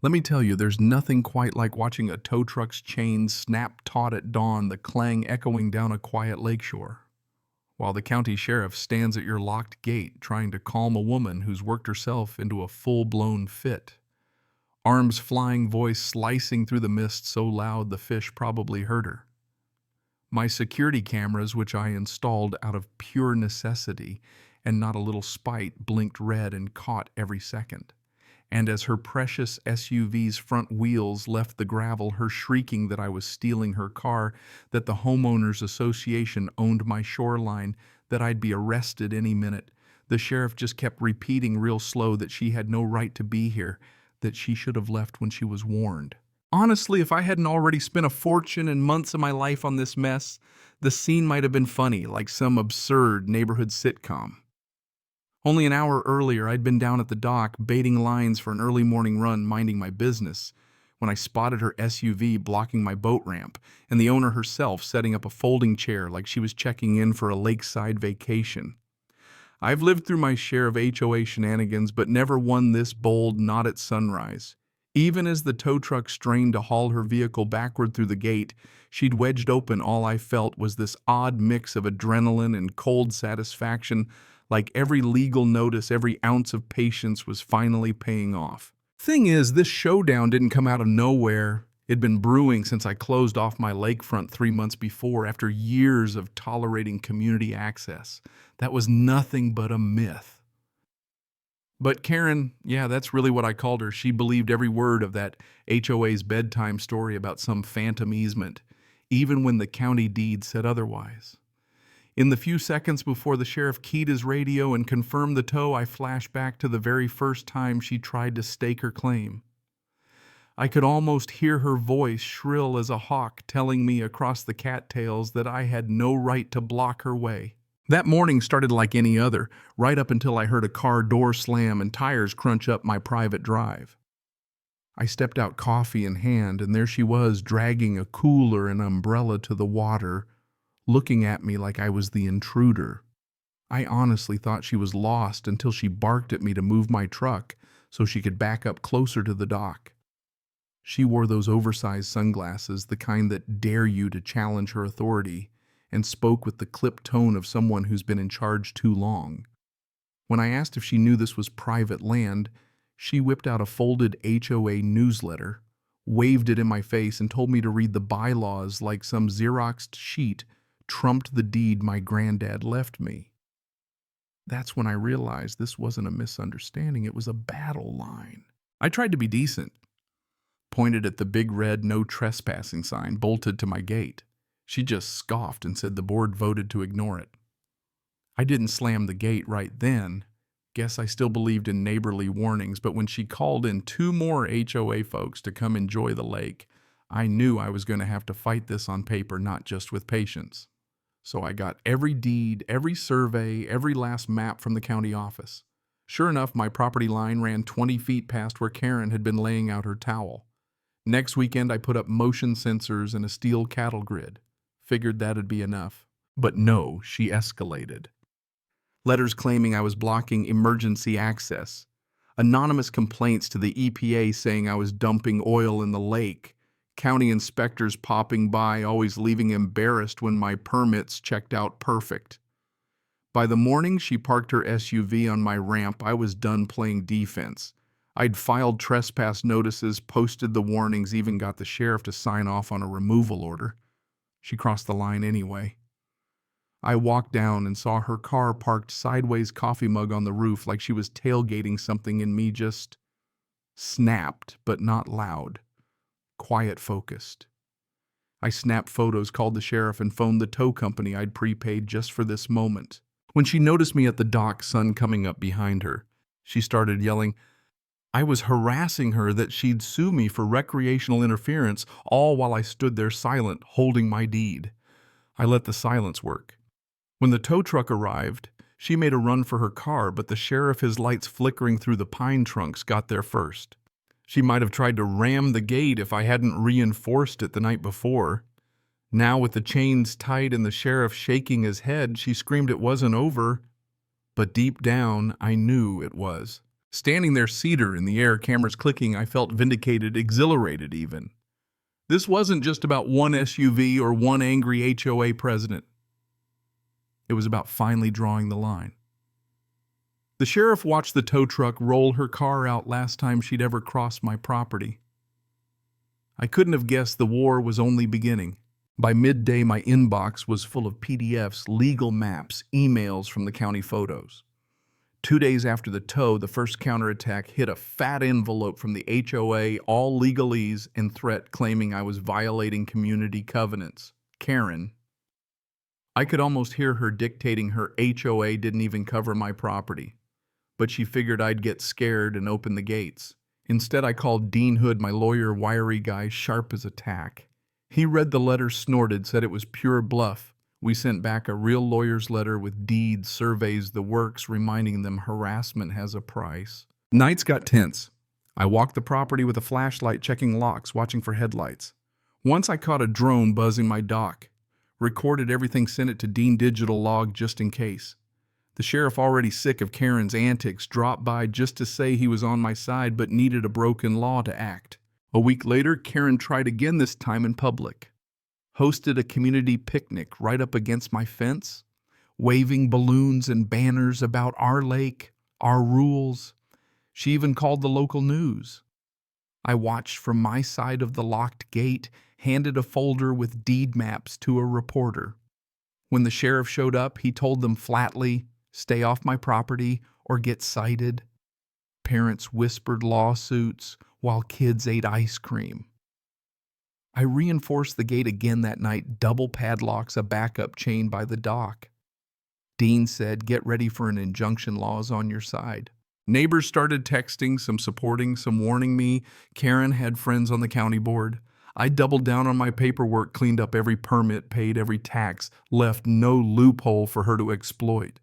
Let me tell you, there's nothing quite like watching a tow truck's chain snap taut at dawn, the clang echoing down a quiet lakeshore, while the county sheriff stands at your locked gate trying to calm a woman who's worked herself into a full-blown fit. Arms flying, voice slicing through the mist so loud the fish probably heard her. My security cameras, which I installed out of pure necessity and not a little spite, blinked red and caught every second. And as her precious SUV's front wheels left the gravel, her shrieking that I was stealing her car, that the homeowners association owned my shoreline, that I'd be arrested any minute. The sheriff just kept repeating real slow that she had no right to be here, that she should have left when she was warned. Honestly, if I hadn't already spent a fortune and months of my life on this mess, the scene might have been funny, like some absurd neighborhood sitcom. Only an hour earlier, I'd been down at the dock, baiting lines for an early morning run, minding my business, when I spotted her SUV blocking my boat ramp, and the owner herself setting up a folding chair like she was checking in for a lakeside vacation. I've lived through my share of HOA shenanigans, but never one this bold, not at sunrise. Even as the tow truck strained to haul her vehicle backward through the gate, she'd wedged open. All I felt was this odd mix of adrenaline and cold satisfaction, like every legal notice, every ounce of patience was finally paying off. Thing is, this showdown didn't come out of nowhere. It'd been brewing since I closed off my lakefront 3 months before, after years of tolerating community access. That was nothing but a myth. But Karen, yeah, that's really what I called her. She believed every word of that HOA's bedtime story about some phantom easement, even when the county deed said otherwise. In the few seconds before the sheriff keyed his radio and confirmed the tow, I flashed back to the very first time she tried to stake her claim. I could almost hear her voice, shrill as a hawk, telling me across the cattails that I had no right to block her way. That morning started like any other, right up until I heard a car door slam and tires crunch up my private drive. I stepped out, coffee in hand, and there she was, dragging a cooler and umbrella to the water, looking at me like I was the intruder. I honestly thought she was lost until she barked at me to move my truck so she could back up closer to the dock. She wore those oversized sunglasses, the kind that dare you to challenge her authority, and spoke with the clipped tone of someone who's been in charge too long. When I asked if she knew this was private land, she whipped out a folded HOA newsletter, waved it in my face, and told me to read the bylaws like some Xeroxed sheet trumped the deed my granddad left me. That's when I realized this wasn't a misunderstanding, it was a battle line. I tried to be decent, pointed at the big red no trespassing sign bolted to my gate. She just scoffed and said the board voted to ignore it. I didn't slam the gate right then. Guess I still believed in neighborly warnings, but when she called in 2 more HOA folks to come enjoy the lake, I knew I was going to have to fight this on paper, not just with patience. So I got every deed, every survey, every last map from the county office. Sure enough, my property line ran 20 feet past where Karen had been laying out her towel. Next weekend, I put up motion sensors and a steel cattle grid. Figured that'd be enough. But no, she escalated. Letters claiming I was blocking emergency access. Anonymous complaints to the EPA saying I was dumping oil in the lake. County inspectors popping by, always leaving embarrassed when my permits checked out perfect. By the morning she parked her SUV on my ramp, I was done playing defense. I'd filed trespass notices, posted the warnings, even got the sheriff to sign off on a removal order. She crossed the line anyway. I walked down and saw her car parked sideways, coffee mug on the roof, like she was tailgating something, and me just snapped, but not loud. Quiet, focused. I snapped photos, called the sheriff, and phoned the tow company I'd prepaid just for this moment. When she noticed me at the dock, sun coming up behind her, she started yelling. I was harassing her that she'd sue me for recreational interference, all while I stood there silent, holding my deed. I let the silence work. When the tow truck arrived, she made a run for her car, but the sheriff, his lights flickering through the pine trunks, got there first. She might have tried to ram the gate if I hadn't reinforced it the night before. Now, with the chains tight and the sheriff shaking his head, she screamed it wasn't over. But deep down, I knew it was. Standing there, cedar in the air, cameras clicking, I felt vindicated, exhilarated even. This wasn't just about one SUV or one angry HOA president. It was about finally drawing the line. The sheriff watched the tow truck roll her car out last time she'd ever crossed my property. I couldn't have guessed the war was only beginning. By midday, my inbox was full of PDFs, legal maps, emails from the county photos. 2 days after the tow, the first counterattack hit a fat envelope from the HOA, all legalese and threat claiming I was violating community covenants. Karen. I could almost hear her dictating her HOA didn't even cover my property. But she figured I'd get scared and open the gates. Instead, I called Dean Hood, my lawyer, wiry guy, sharp as a tack. He read the letter, snorted, said it was pure bluff. We sent back a real lawyer's letter with deeds, surveys, the works, reminding them harassment has a price. Nights got tense. I walked the property with a flashlight, checking locks, watching for headlights. Once I caught a drone buzzing my dock. Recorded everything, sent it to Dean Digital Log just in case. The sheriff, already sick of Karen's antics, dropped by just to say he was on my side but needed a broken law to act. A week later, Karen tried again, this time in public. Hosted a community picnic right up against my fence, waving balloons and banners about our lake, our rules. She even called the local news. I watched from my side of the locked gate, handed a folder with deed maps to a reporter. When the sheriff showed up, he told them flatly, "Stay off my property or get cited." Parents whispered lawsuits while kids ate ice cream. I reinforced the gate again that night, double padlocks, a backup chain by the dock. Dean said, "Get ready for an injunction, laws on your side." Neighbors started texting, some supporting, some warning me. Karen had friends on the county board. I doubled down on my paperwork, cleaned up every permit, paid every tax, left no loophole for her to exploit.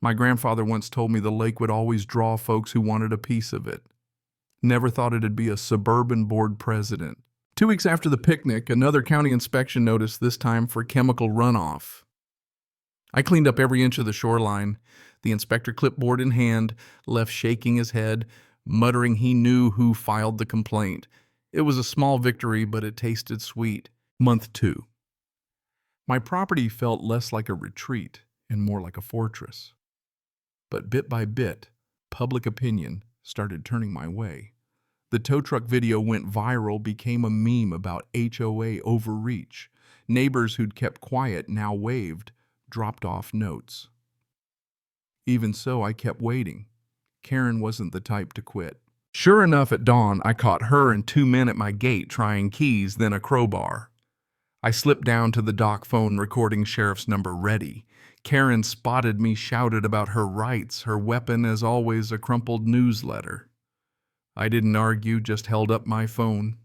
My grandfather once told me the lake would always draw folks who wanted a piece of it. Never thought it'd be a suburban board president. 2 weeks after the picnic, another county inspection notice, this time for chemical runoff. I cleaned up every inch of the shoreline, the inspector clipboard in hand, left shaking his head, muttering he knew who filed the complaint. It was a small victory, but it tasted sweet. Month 2. My property felt less like a retreat and more like a fortress. But bit by bit, public opinion started turning my way. The tow truck video went viral, became a meme about HOA overreach. Neighbors who'd kept quiet now waved, dropped off notes. Even so, I kept waiting. Karen wasn't the type to quit. Sure enough, at dawn, I caught her and 2 men at my gate trying keys, then a crowbar. I slipped down to the dock phone, recording sheriff's number ready. Karen spotted me, shouted about her rights, her weapon as always a crumpled newsletter. I didn't argue, just held up my phone.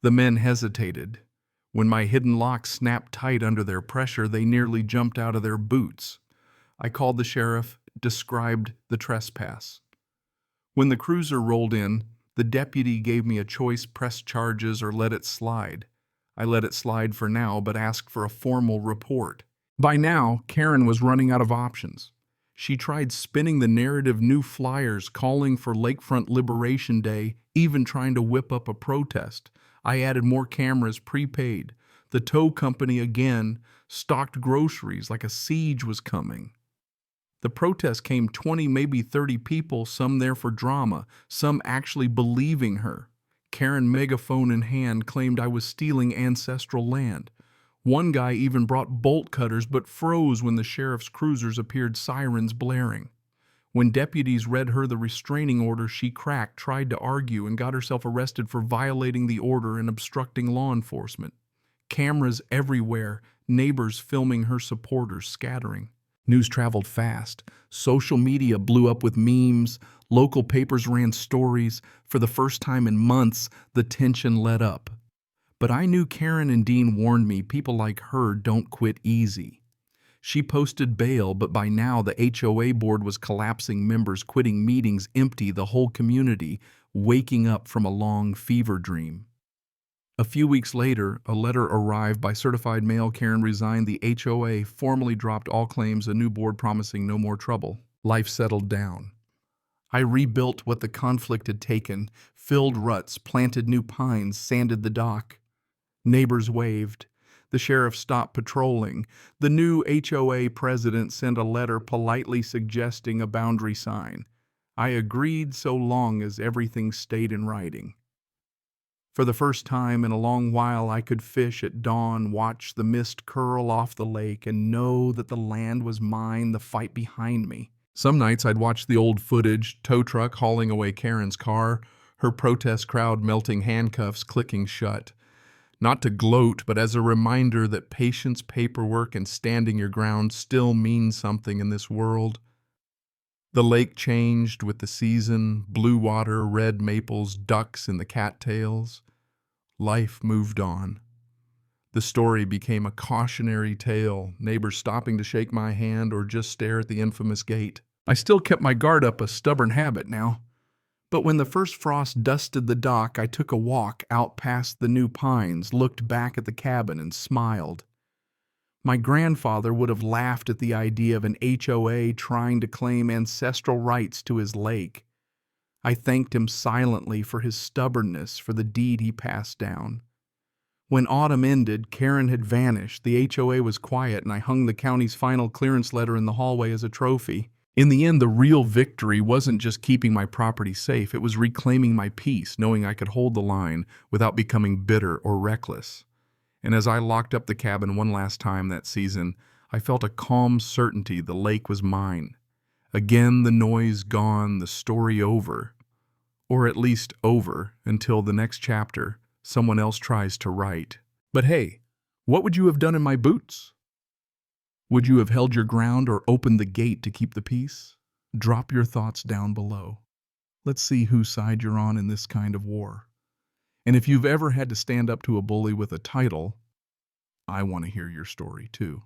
The men hesitated. When my hidden lock snapped tight under their pressure, they nearly jumped out of their boots. I called the sheriff, described the trespass. When the cruiser rolled in, the deputy gave me a choice: press charges or let it slide. I let it slide for now, but asked for a formal report. By now, Karen was running out of options. She tried spinning the narrative, new flyers calling for Lakefront Liberation Day, even trying to whip up a protest. I added more cameras, prepaid. The tow company again stocked groceries like a siege was coming. The protest came 20, maybe 30 people, some there for drama, some actually believing her. Karen, megaphone in hand, claimed I was stealing ancestral land. One guy even brought bolt cutters but froze when the sheriff's cruisers appeared, sirens blaring. When deputies read her the restraining order, she cracked, tried to argue, and got herself arrested for violating the order and obstructing law enforcement. Cameras everywhere, neighbors filming her supporters, scattering. News traveled fast. Social media blew up with memes. Local papers ran stories. For the first time in months, the tension let up. But I knew Karen and Dean warned me, people like her don't quit easy. She posted bail, but by now the HOA board was collapsing, members quitting, meetings empty, the whole community waking up from a long fever dream. A few weeks later, a letter arrived by certified mail. Karen resigned. The HOA formally dropped all claims, a new board promising no more trouble. Life settled down. I rebuilt what the conflict had taken, filled ruts, planted new pines, sanded the dock. Neighbors waved. The sheriff stopped patrolling. The new HOA president sent a letter politely suggesting a boundary sign. I agreed so long as everything stayed in writing. For the first time in a long while, I could fish at dawn, watch the mist curl off the lake, and know that the land was mine, the fight behind me. Some nights I'd watch the old footage, tow truck hauling away Karen's car, her protest crowd melting handcuffs clicking shut. Not to gloat, but as a reminder that patience, paperwork, and standing your ground still mean something in this world. The lake changed with the season, blue water, red maples, ducks in the cattails. Life moved on. The story became a cautionary tale, neighbors stopping to shake my hand or just stare at the infamous gate. I still kept my guard up, a stubborn habit now. But when the first frost dusted the dock, I took a walk out past the new pines, looked back at the cabin, and smiled. My grandfather would have laughed at the idea of an HOA trying to claim ancestral rights to his lake. I thanked him silently for his stubbornness, for the deed he passed down. When autumn ended, Karen had vanished, the HOA was quiet, and I hung the county's final clearance letter in the hallway as a trophy. In the end, the real victory wasn't just keeping my property safe, it was reclaiming my peace, knowing I could hold the line without becoming bitter or reckless. And as I locked up the cabin one last time that season, I felt a calm certainty the lake was mine. Again, the noise gone, the story over. Or at least over until the next chapter someone else tries to write. But hey, what would you have done in my boots? Would you have held your ground or opened the gate to keep the peace? Drop your thoughts down below. Let's see whose side you're on in this kind of war. And if you've ever had to stand up to a bully with a title, I want to hear your story too.